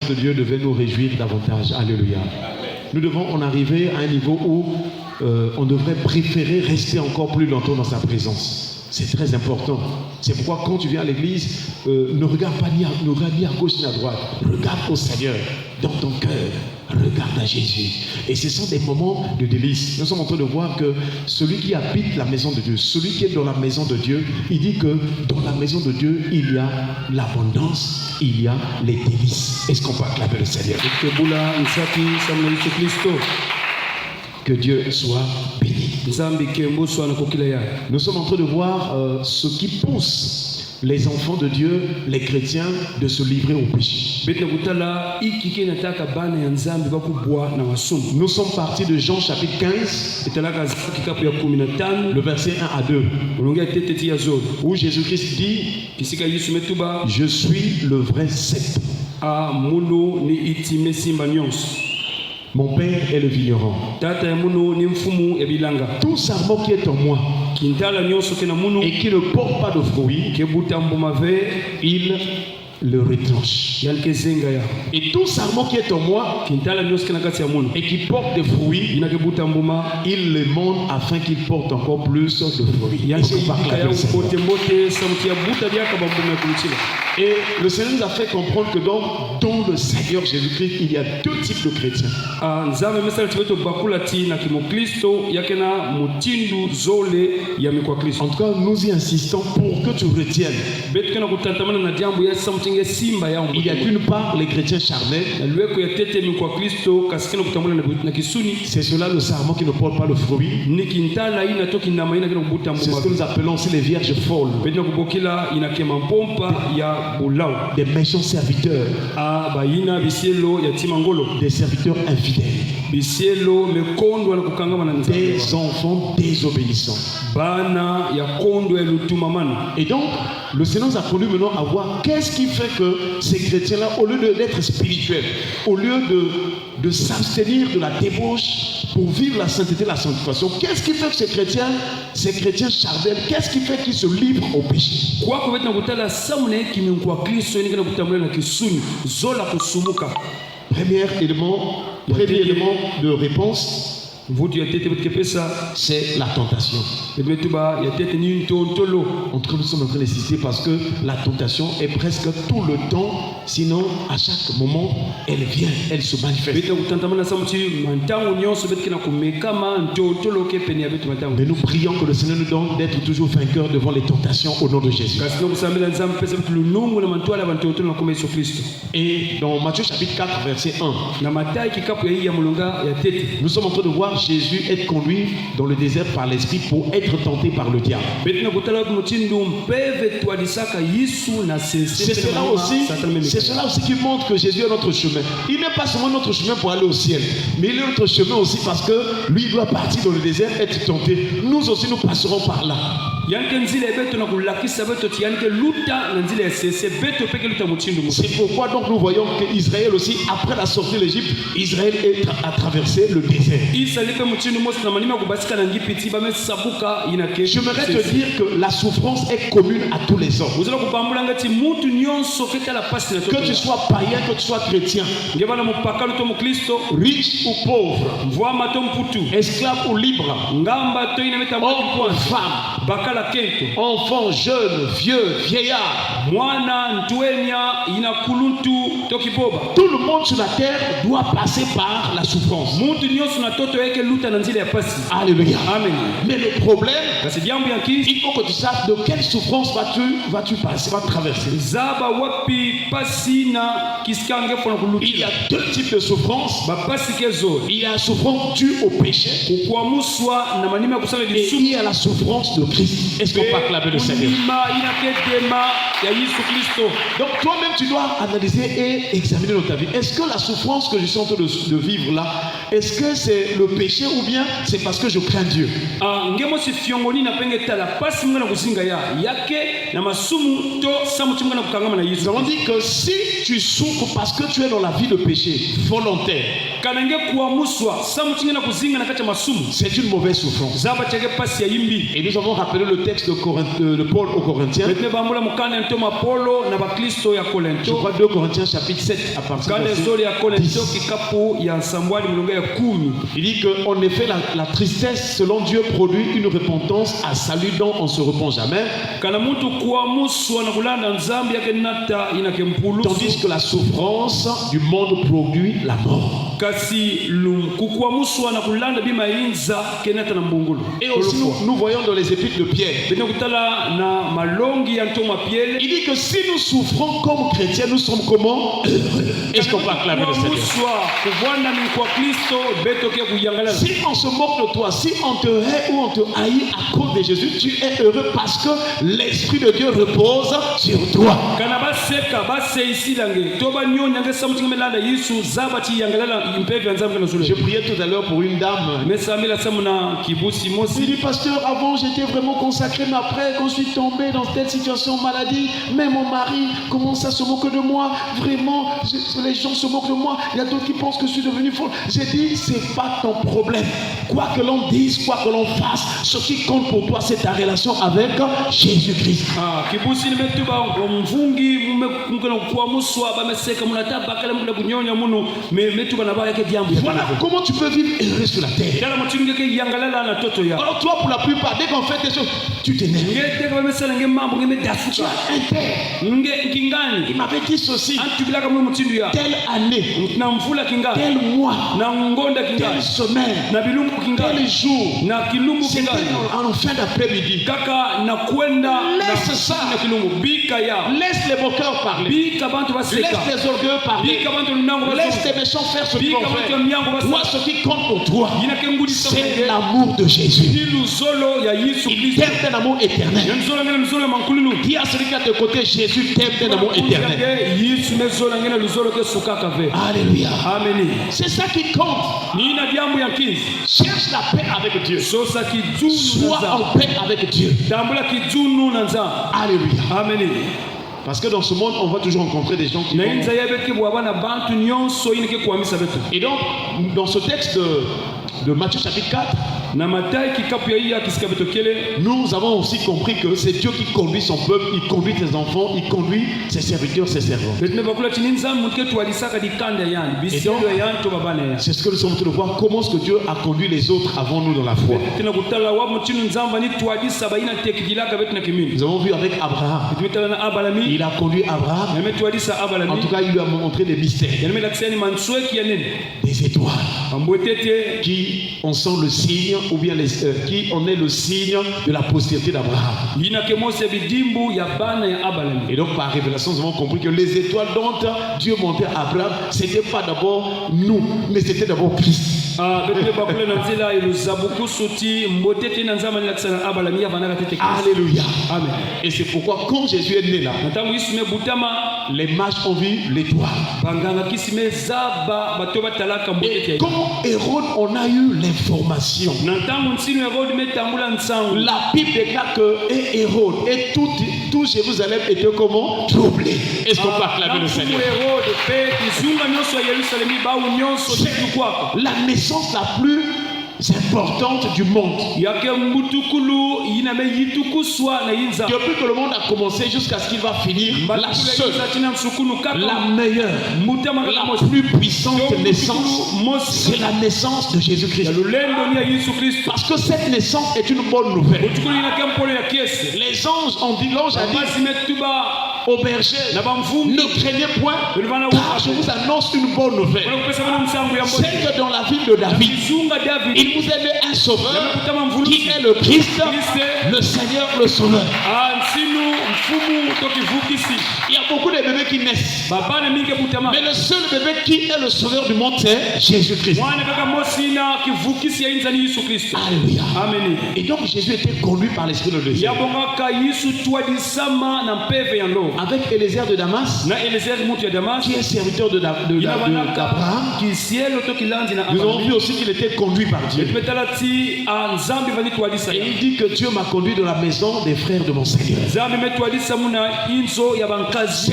de Dieu devait nous réjouir davantage. Alléluia. Nous devons en arriver à un niveau où on devrait préférer rester encore plus longtemps dans sa présence. C'est très important. C'est pourquoi quand tu viens à l'église, ne regarde pas ni à gauche ni à droite. Regarde au Seigneur dans ton cœur. Regarde à Jésus. Et ce sont des moments de délice. Nous sommes en train de voir que celui qui habite la maison de Dieu, celui qui est dans la maison de Dieu, il dit que dans la maison de Dieu, il y a l'abondance, il y a les délices. Est-ce qu'on peut acclamer le Seigneur? Que Dieu soit béni. Nous sommes en train de voir ce qui pousse les enfants de Dieu, les chrétiens, de se livrer au péché. Nous sommes partis de Jean chapitre 15, le verset 1 à 2, où Jésus-Christ dit: je suis le vrai cep. Mon père est le vigneron. Tout sarment qui est en moi et qui ne porte pas de fruits, il le retranche. Et tout sarment qui est en moi et qui porte des fruits, il le monte afin qu'il porte encore plus de fruits. Et le Seigneur nous a fait comprendre que dans le Seigneur Jésus-Christ, il y a deux types de chrétiens. En tout cas, nous y insistons pour que tu retiennes. Il y a d'une part les chrétiens charnels. C'est cela le sarment qui ne porte pas le fruit. C'est ce que nous appelons aussi les vierges folles. Des méchants serviteurs. Des serviteurs infidèles. Des enfants désobéissants. Et donc, le Seigneur nous a conduit maintenant à voir qu'est-ce qui fait que ces chrétiens-là, au lieu d'être spirituels, au lieu de s'abstenir de la débauche pour vivre la sainteté, la sanctification, qu'est-ce qui fait que ces chrétiens charnels, qu'est-ce qui fait qu'ils se livrent au péché? Premier élément de réponse, c'est la tentation. En tout cas, nous sommes en train de citer parce que la tentation est presque tout le temps, sinon à chaque moment, elle vient, elle se manifeste. Mais nous prions que le Seigneur nous donne d'être toujours vainqueurs devant les tentations au nom de Jésus. Et dans Matthieu chapitre 4, verset 1, nous sommes en train de voir Jésus être conduit dans le désert par l'Esprit pour être tenté par le diable. C'est cela aussi qui montre que Jésus est notre chemin. Il n'est pas seulement notre chemin pour aller au ciel, mais il est notre chemin aussi parce que lui doit partir dans le désert, être tenté. Nous aussi nous passerons par là. C'est pourquoi donc nous voyons qu'Israël aussi, après la sortie de l'Égypte, Israël a traversé le désert. J'aimerais te dire que la souffrance est commune à tous les hommes. Que tu sois païen, que tu sois chrétien, riche ou pauvre, esclave ou libre, homme ou femme, enfant, jeune, vieux, vieillard, tout le monde sur la terre doit passer par la souffrance. Alléluia. Amen. Mais le problème, il faut que tu saches de quelle souffrance vas-tu passer, vas traverser. Il y a deux types de souffrance. Il y a la souffrance due au péché. Et il y a la souffrance de Christ. Est-ce qu'on peut acclamer le Seigneur? Donc toi-même tu dois analyser et examiner dans ta vie. Est-ce que la souffrance que je suis en train de vivre là, est-ce que c'est le péché ou bien c'est parce que je crains Dieu? Nous avons dit que si tu souffres parce que tu es dans la vie de péché volontaire, c'est une mauvaise souffrance. Et nous avons rappelé le texte de Paul aux Corinthiens. Je crois 2 Corinthiens chapitre 7 à partir de verset 10. Il dit qu'en effet la tristesse selon Dieu produit une repentance à salut dont on ne se repent jamais. Tandis que la souffrance du monde produit la mort. Et aussi nous voyons dans les épîtres de Pierre, il dit que si nous souffrons comme chrétiens, nous sommes comment? Est-ce qu'on peut acclamer le Seigneur? Si on se moque de toi, si on te hait ou on te haït à cause de Jésus, tu es heureux parce que l'Esprit de Dieu repose sur toi. Je priais tout à l'heure pour une dame. Il dit, pasteur, avant j'étais vraiment consacré, mais après quand je suis tombé dans telle situation de maladie, même mon mari commence à se moquer de moi. Vraiment, les gens se moquent de moi. Il y a d'autres qui pensent que je suis devenu folle. J'ai dit, c'est pas ton problème. Quoi que l'on dise, quoi que l'on fasse, ce qui compte pour toi, c'est ta relation avec Jésus-Christ. Voilà comment tu peux vivre heureux sur la terre. Alors toi, pour la plupart, dès qu'on fait des choses, tu t'énerves. Tu as un père. Il m'avait dit ceci. Telle année, tel mois, telle semaine, tel jour, c'était en fin d'après-midi. Laisse ça. Laisse les moqueurs parler. Laisse les orgueils parler. Laisse les méchants faire ce qu'ils vont faire. Toi, ce qui compte pour toi, c'est l'amour de Jésus. Il t'aime d'un amour éternel. Dis à celui qui est à tes côtés, Jésus t'aime d'un amour éternel. Alléluia. C'est ça qui compte. Cherche la paix avec Dieu. Sois en paix avec Dieu. Alléluia. Amen. Parce que dans ce monde, on va toujours rencontrer des gens qui vont... Et donc, dans ce texte de Matthieu chapitre 4, nous avons aussi compris que c'est Dieu qui conduit son peuple, il conduit ses enfants, il conduit ses serviteurs, ses servants. Et donc, c'est ce que nous sommes en train de voir, comment est-ce que Dieu a conduit les autres avant nous dans la foi. Nous avons vu avec Abraham, il a conduit Abraham, en tout cas il lui a montré les mystères, des étoiles, qui en sont le signe, ou bien qui en est le signe de la postérité d'Abraham. Et donc par révélation, nous avons compris que les étoiles dont Dieu montait à Abraham, ce n'était pas d'abord nous, mais c'était d'abord Christ. Alléluia. Amen. Et c'est pourquoi quand Jésus est né là, les mages ont vu l'étoile. Et quand Hérode, on a eu l'information. La Bible déclare que Hérode et tout Jérusalem était comment? Troublé. Est-ce qu'on peut acclamer le Seigneur? La naissance la plus importante du monde. Depuis que le monde a commencé jusqu'à ce qu'il va finir, la seule, la meilleure, la plus puissante naissance, c'est la naissance de Jésus-Christ. Parce que cette naissance est une bonne nouvelle. Les anges ont dit, l'ange a dit au berger, ne craignez point, car je vous annonce une bonne nouvelle. C'est que dans la ville de David, il vous est né un sauveur qui est le Christ, le Seigneur, le Sauveur. Il y a beaucoup de bébés qui naissent, mais le seul bébé qui est le sauveur du monde, c'est Jésus-Christ. Alléluia. Amen. Et donc Jésus était conduit par l'Esprit de Dieu. Avec Élézer de Damas, qui est serviteur d'Abraham. Nous avons vu aussi qu'il était conduit par Dieu. Dieu. Et il dit que Dieu m'a conduit dans la maison des frères de mon Seigneur. C'est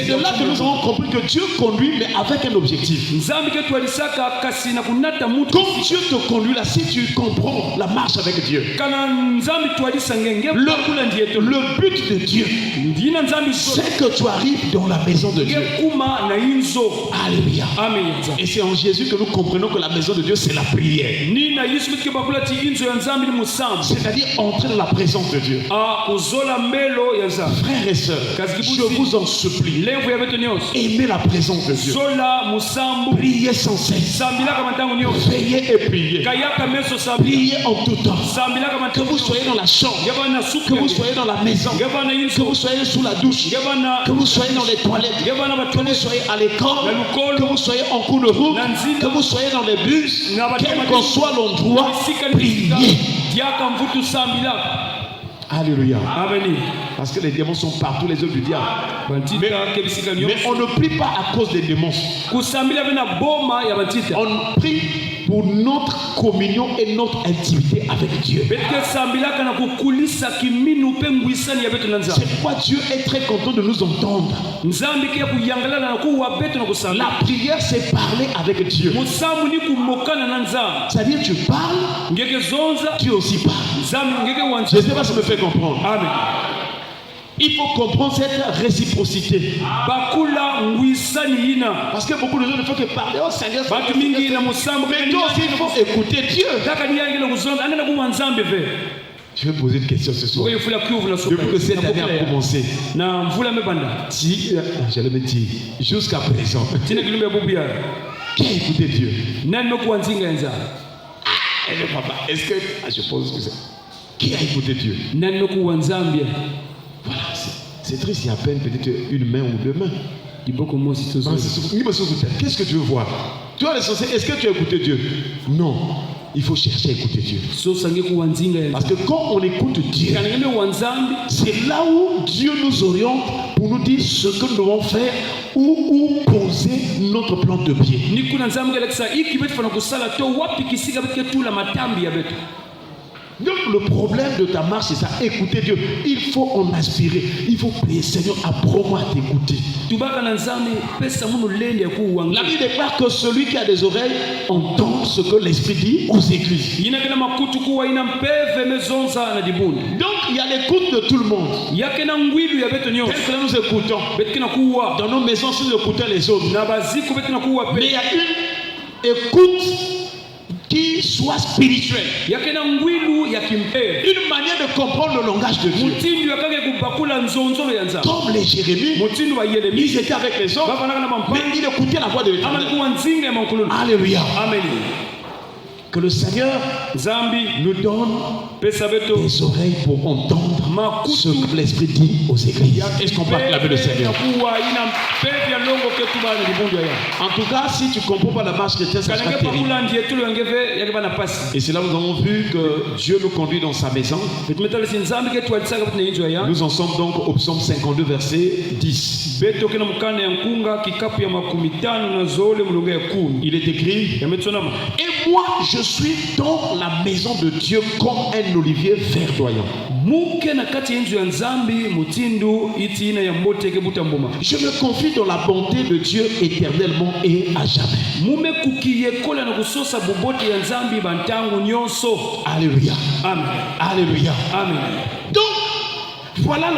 de là que nous avons compris que Dieu conduit, mais avec un objectif. Comme Dieu te conduit là, si tu comprends la marche avec Dieu, le but de Dieu, c'est que tu arrives dans la maison de Dieu. Alléluia. Et c'est en Jésus que nous comprenons que la maison de Dieu, c'est la prière. C'est-à-dire entrer dans la présence de Dieu. Frères et sœurs, je vous en supplie, aimez la présence de Dieu. Priez sans cesse. Veillez et priez. Priez en tout temps. Que vous soyez dans la chambre, que vous soyez dans la maison, que vous soyez sous la douche, que vous soyez dans les toilettes, que vous soyez à l'école, que vous soyez en cours de route, que vous soyez dans les bus, quel que soit l'endroit, priez. Alléluia. Parce que les démons sont partout, les œuvres du diable. Mais on ne prie pas à cause des démons. On prie pour notre communion et notre intimité avec Dieu. C'est pourquoi Dieu est très content de nous entendre. La prière, c'est parler avec Dieu. C'est-à-dire tu parles, Dieu aussi parle. Je ne sais pas si ça me fait comprendre. Amen. Il faut comprendre cette réciprocité. Parce que beaucoup de gens ne font que parler au Seigneur. Mais toi aussi, il faut écouter Dieu. Je vais poser une question ce soir. Depuis que cette année a commencé, j'allais me dire, jusqu'à présent, qui a écouté Dieu? Est-ce que je pose que c'est qui a écouté Dieu? Voilà, c'est triste, il y a à peine peut-être une main ou deux mains. Qu'est-ce que tu veux voir? Tu as l'essentiel, est-ce que tu as écouté Dieu? Non. Il faut chercher à écouter Dieu. Parce que quand on écoute Dieu, c'est là où Dieu nous oriente pour nous dire ce que nous devons faire ou poser notre plan de pied. Donc le problème de ta marche, c'est ça, écouter Dieu. Il faut en aspirer. Il faut prier, Seigneur, apprends-moi à t'écouter. La Bible déclare que celui qui a des oreilles entend ce que l'Esprit dit aux églises. Donc il y a l'écoute de tout le monde. Tel que nous écoutons. Dans nos maisons, si nous écoutons les autres. Mais il y a une écoute qui soit spirituel. Une manière de comprendre le langage de Dieu. Comme les Jérémie, ils étaient avec les hommes, mais ils écoutaient la voix de Dieu. Alléluia. Amen. Que le Seigneur nous donne des oreilles pour entendre ce que l'Esprit dit aux églises. Est-ce qu'on peut acclamer le Seigneur? En tout cas, si tu ne comprends pas la marche chrétienne, ça sera terrible. Et c'est là où nous avons vu que Dieu nous conduit dans sa maison. Nous en sommes donc au psaume 52, verset 10. Il est écrit: et moi, je suis dans la maison de Dieu comme un olivier verdoyant. Je me confie dans la bonté de Dieu éternellement et à jamais. Alléluia. Amen. Alléluia. Amen. Donc, voilà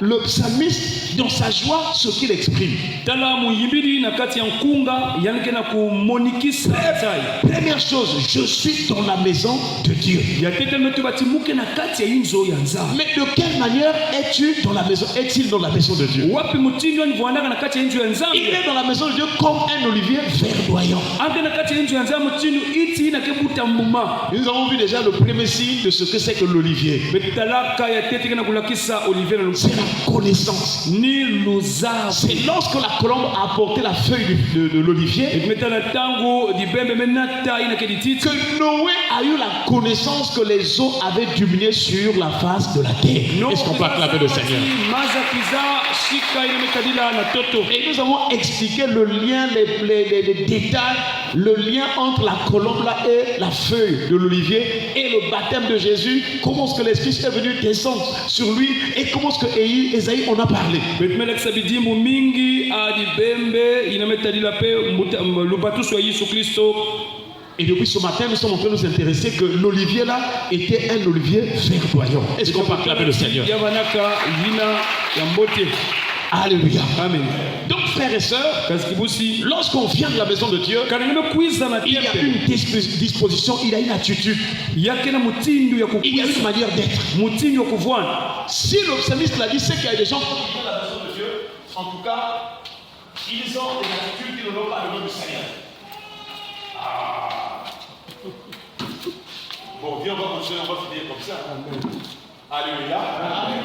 le psalmiste dans sa joie, ce qu'il exprime. Première chose, je suis dans la maison de Dieu. Mais de quelle manière es-tu dans la maison? Est-il dans la maison de Dieu? Il est dans la maison de Dieu comme un olivier verdoyant. Nous avons vu déjà le premier signe de ce que c'est que l'olivier. C'est la connaissance. C'est lorsque la colombe a apporté la feuille de l'olivier que Noé a eu la connaissance que les eaux avaient diminué sur la face de la terre. Est-ce qu'on peut acclamer le Seigneur? Et nous avons expliqué le lien, les détails le lien entre la colombe là et la feuille de l'olivier et le baptême de Jésus, comment est-ce que l'Esprit est venu descendre sur lui et comment est-ce que Esaïe en a parlé. Et depuis ce matin, nous sommes en train de nous intéresser que l'olivier là était un olivier verdoyant. Est-ce qu'on peut acclamer le Seigneur? Alléluia. Amen. Donc, frères et sœurs, lorsqu'on vient de la maison de Dieu, il y a une disposition, il y a une attitude, il y a une manière d'être. Si le psalmiste l'a dit, c'est qu'il y a des gens qui viennent de la maison de Dieu, en tout cas, ils ont des attitudes qui ne l'ont pas le nom du Seigneur. Bon, viens, on va continuer, on va finir comme ça. Amen. Alléluia. Amen.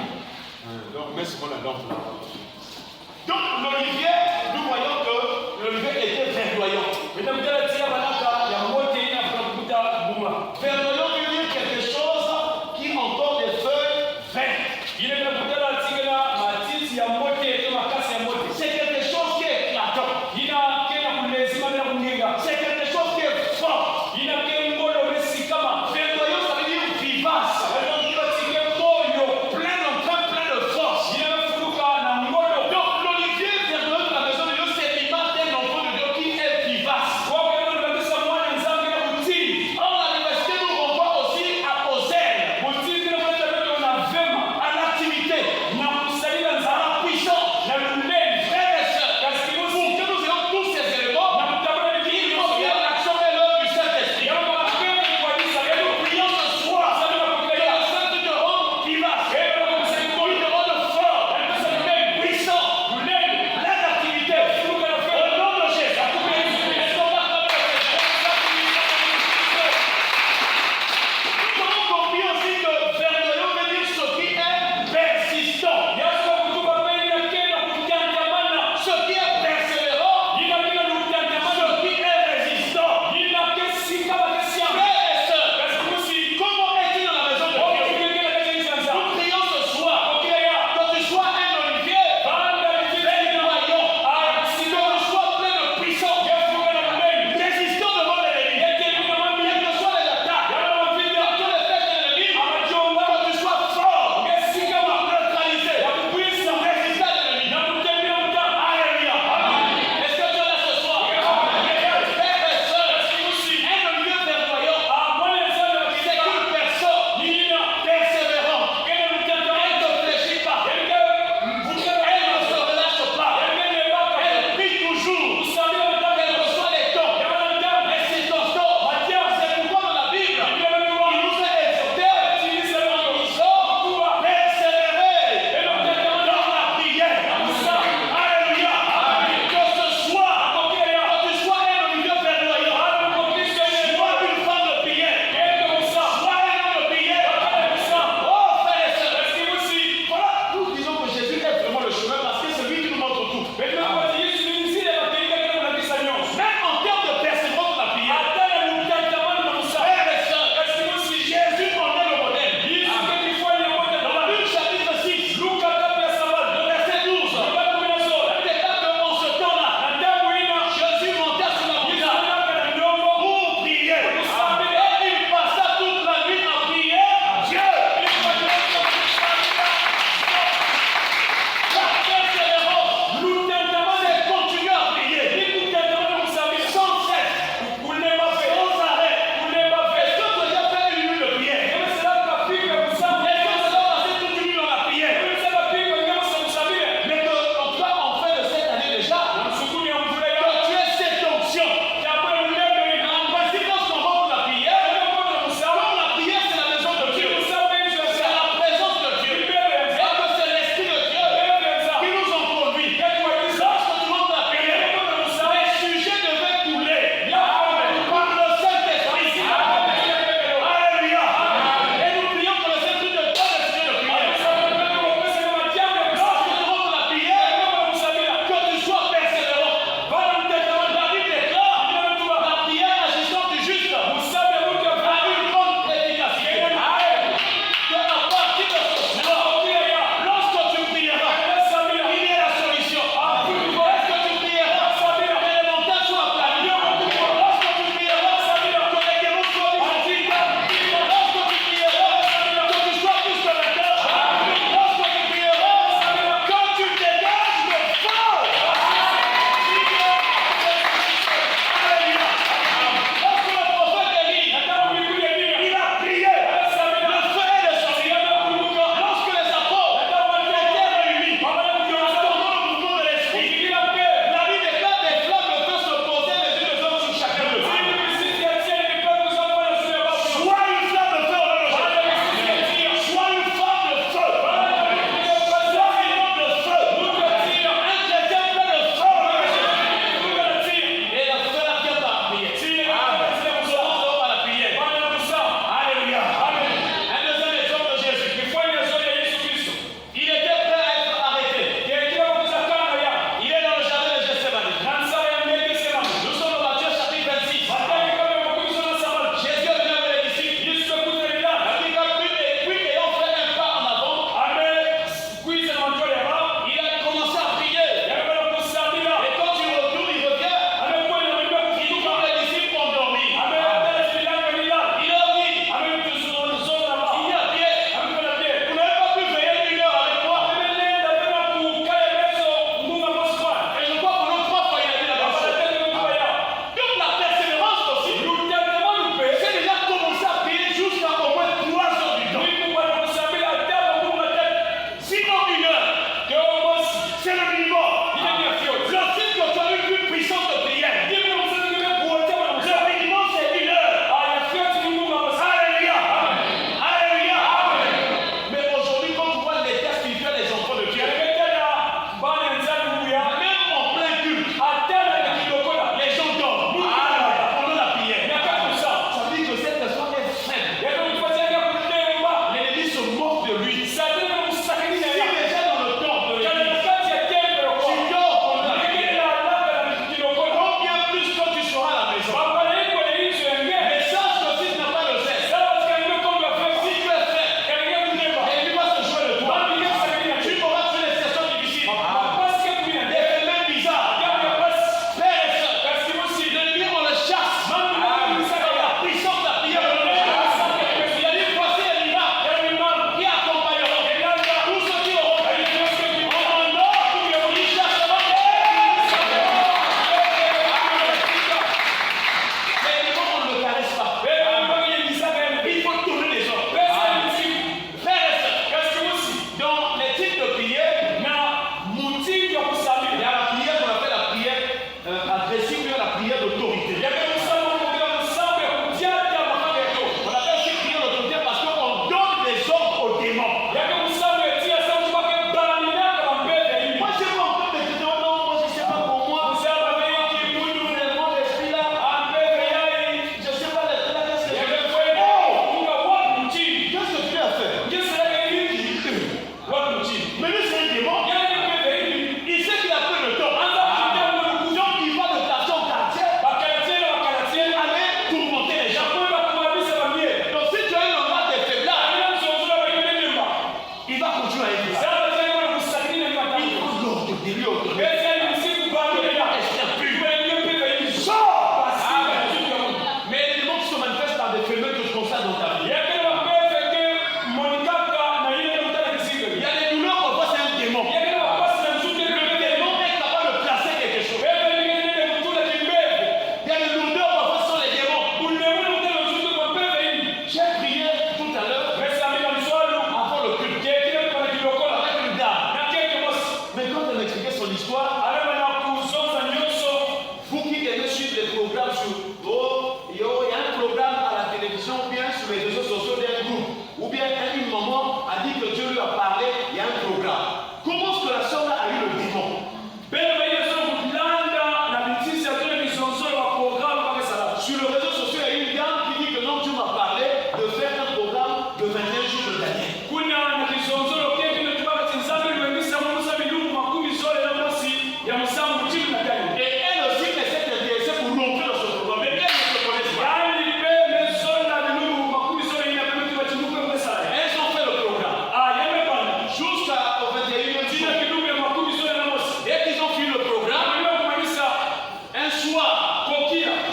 Donc, mets-moi la lampe là. Donc, l'olivier, nous voyons que l'olivier était verdoyant. Verdoyant veut dire quelque chose qui encore des feuilles vertes. C'est quelque chose qui est éclatant. C'est quelque chose qui est fort. Verdoyant, ça veut dire vivace. Plein de force. Donc, l'olivier verdoyant de la maison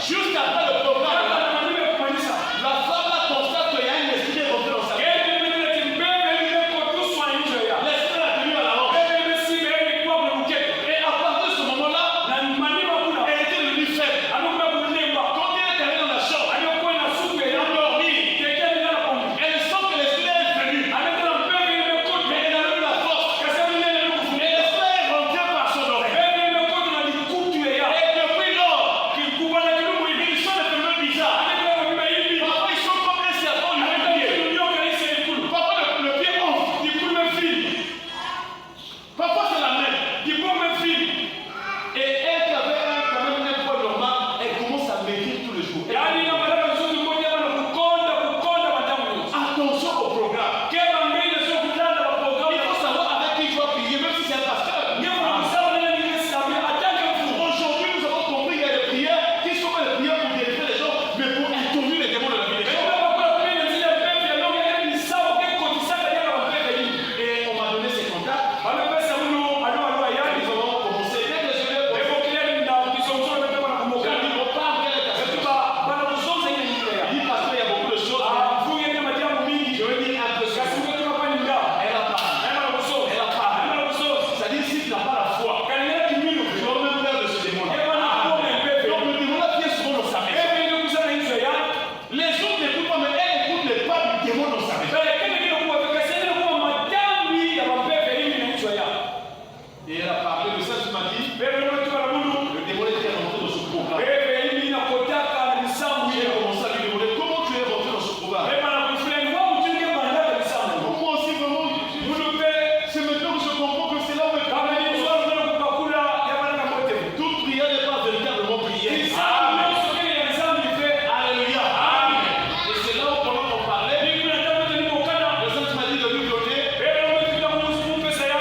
Juste après le programme, la femme a constaté qu'il y a un esprit rentré dans sa vie. L'esprit l'a tenu à la hanche. Et à partir de ce moment-là, elle était devenue faible. Quand elle est arrivée dans la chambre, elle a dormi. Elle sent que l'esprit est venu. Mais elle a eu la force. Et l'esprit est rentré par son oreille. Et depuis lors, ils sont des fameux bizarres. Parfois, ils sont comme un serpent lui met le pied. Parfois, le pied ouvre, il coule même fil. Parfois, c'est la main, il coule même fil. Et elle qui avait quand même un poids normal, elle commence à maigrir tous les jours. Attention au programme. Il faut savoir avec qui tu vas prier, même si c'est un pasteur. Aujourd'hui, nous avons compris qu'il y a des prières qui sont pas des prières pour délivrer les gens, mais pour introduire les démons de la vie des gens. Et on m'a donné ces contacts. Ils ont commencé. Dès que je l'ai posé, quand ils me parlent, quelle est ta situation? Il dit parce qu'il y a beaucoup de choses. Je vais dire un peu ça. Elle a parlé. C'est-à-dire, si tu n'as pas la foi, tu vas même peur de ce démon-là. Donc, le démon-là vient souvent dans sa maison. Les autres n'écoutent pas, mais elle écoute les pas du démon dans sa maison. Et elle a parlé de ça, tu m'as dit. Le démon était rentré dans ce programme. J'ai commencé à lui demander comment tu es rentré dans ce programme. Moi aussi, vraiment, c'est maintenant que je comprends que c'est là où toute prière n'est pas véritablement prière. Alléluia. Et c'est là où pendant qu'on parlait, le Saint m'a dit de lui donner,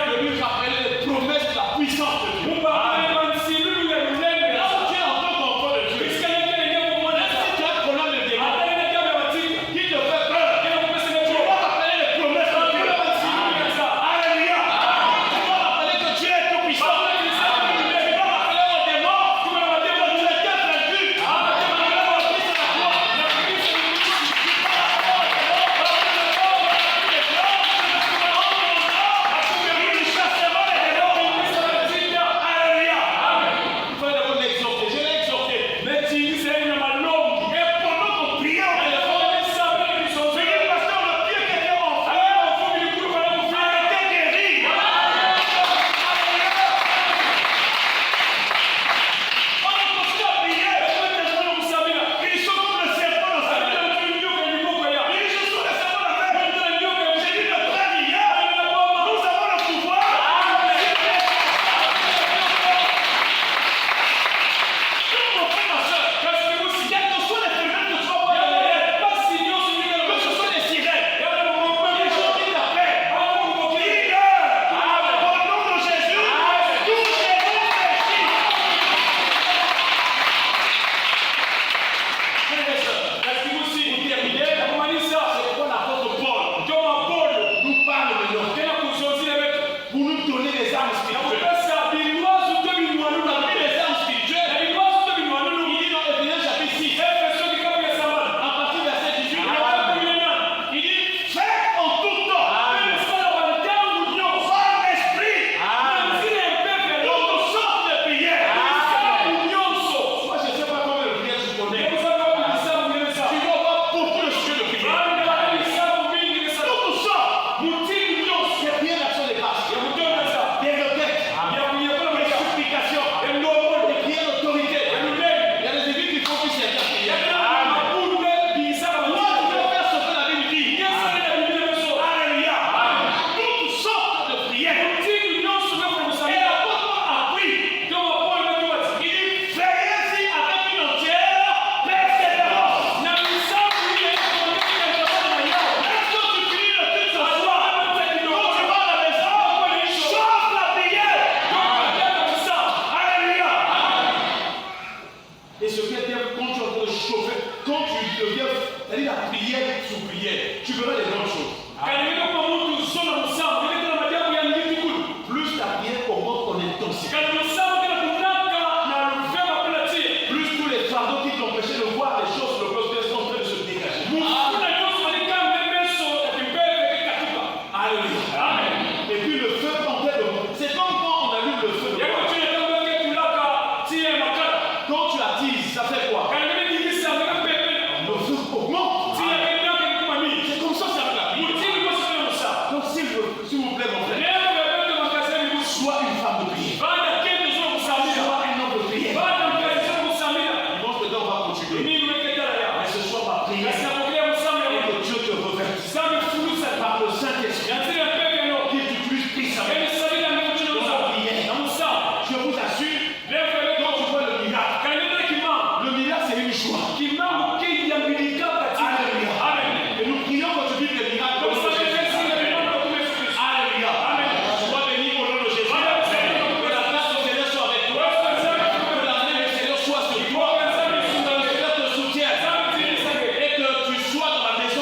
de lui rappeler les promesses de la puissance de Dieu. Là où tu es en train d'enfant de Dieu, même si tu as un problème de démon qui te fait peur, tu dois rappeler les promesses de Dieu. Alléluia. Tu dois rappeler que Dieu est tout puissant. Tu dois rappeler aux démons que tu es vaincu. Il fallait d'abord l'exhorter. Je l'ai exhorté. Et pendant qu'on priait au téléphone, je dis, pasteur, le pied qui était enflé, a été guéri. On a continué à prier. Ils sont comme le serpent dans sa main. Ils sont des serpents dans sa main. J'ai dit, le frère hier, nous avons le pouvoir. Donc, mon frère, ma soeur, quelles que soient les phénomènes que tu vas voir, que ce soit les sirènes, les gens qui t'appellent, dis-leur, au nom de Jésus, tout est réfléchi. Frères et sœurs, pour terminer, c'est pourquoi l'apôtre Paul nous parle maintenant pour nous donner les armes spirituelles. Parmi les armes spirituelles, il dit dans Éphésiens chapitre 6, à partir du verset 18, il dit, faites en tout temps, par l'esprit, toutes sortes de prières. Moi, je ne sais pas combien de prières tu connais. Tu dois avoir beaucoup de sujets de prières. Toutes sortes. Des prières d'action des grâces. Des requêtes. Des supplications. Des prières d'autorité. Il y a des églises qui font plus cette prière. Moi, je vais faire ce que la Bible dit. Alléluia. Toutes sortes de prières. Et l'apôtre a appris. Il dit, veillez-y avec une entière persévérance. Lorsque tu finis le culte ce soir, quand tu vas à la maison, chauffe la prière. Alléluia. Et ce qui est bien, quand tu es en train de chauffer, quand tu deviens, c'est-à-dire la prière sous prière, tu verras les grandes choses.